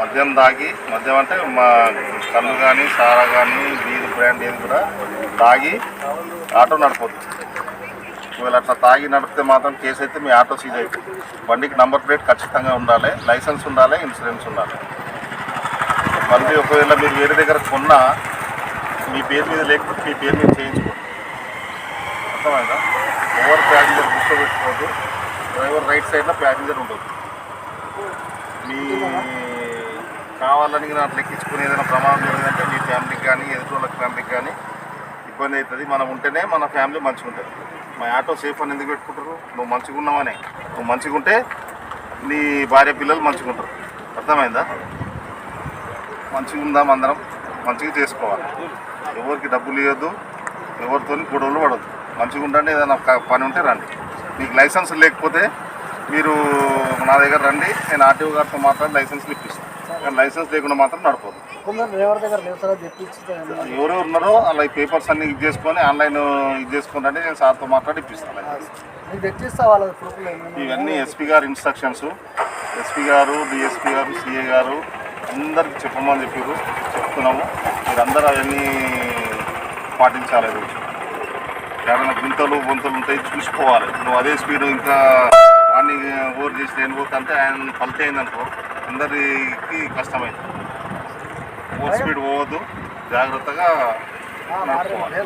మద్యం తాగి, మద్యం అంటే మా కళ్ళు కానీ సారా కానీ బీరు బ్రాండ్ ఏది కూడా తాగి ఆటో నడపొద్దు. ఒకవేళ అట్లా తాగి నడిపితే మాత్రం కేసు అయితే మీ ఆటో సీజ్ అవుతుంది. బండికి నంబర్ ప్లేట్ ఖచ్చితంగా ఉండాలి, లైసెన్స్ ఉండాలి, ఇన్సూరెన్స్ ఉండాలి. మళ్ళీ ఒకవేళ మీరు వేరే దగ్గర కొన్నా మీ పేరు మీద లేకపోతే మీ పేరు మీద చేయించుకోండి. అర్థమైందా? ఓవర్ ప్యాసింజర్ కూర్చోబెట్టుకోవద్దు. డ్రైవర్ రైట్ సైడ్లో ప్యాసింజర్ ఉండదు. మీ కావాలని నాకు లెక్కించుకుని ఏదైనా ప్రమాదం జరిగిందంటే మీ ఫ్యామిలీకి కానీ ఎదుటి ఫ్యామిలీకి కానీ ఇబ్బంది అవుతుంది. మనం ఉంటేనే మన ఫ్యామిలీ మంచిగా ఉంటుంది. మా ఆటో సేఫ్ అని ఎందుకు పెట్టుకుంటారు? నువ్వు మంచిగా ఉన్నావనే. నువ్వు మంచిగా ఉంటే నీ భార్య పిల్లలు మంచిగా ఉంటారు. అర్థమైందా? మంచిగా ఉందాం, అందరం మంచిగా చేసుకోవాలి. ఎవరికి డబ్బులు ఇవ్వద్దు, ఎవరితో గొడవలు పడద్దు. మంచిగా ఉండండి. ఏదైనా పని ఉంటే రండి. మీకు లైసెన్స్ లేకపోతే మీరు నా దగ్గర రండి, నేను ఆర్టీఓ గారితో మాట్లాడి లైసెన్స్లు ఇప్పిస్తాను. కానీ లైసెన్స్ లేకుండా మాత్రం నడపదు. ఎవరు ఉన్నారో అలా ఈ పేపర్స్ అన్ని ఇది చేసుకొని ఆన్లైన్ ఇది చేసుకోండి, నేను సార్తో మాట్లాడి ఇప్పిస్తాను. ఇవన్నీ ఎస్పీ గారు ఇన్స్ట్రక్షన్స్. ఎస్పీ గారు, డిఎస్పీ గారు, సిఏ గారు అందరికి చెప్పమని చెప్పారు. చెప్తున్నాము. మీరందరూ అవన్నీ పాటించాలి. ఏమైనా గుంతలు బొంతలు ఉంటాయి చూసుకోవాలి. నువ్వు అదే స్పీడ్ ఇంకా వాడిని ఓవర్ చేసి నేను పోతుంటే ఆయన పల్టీ అయిందనుకో అందరికి కష్టమైంది. ఓవర్ స్పీడ్ పోవద్దు, జాగ్రత్తగా నడుపుకోవాలి.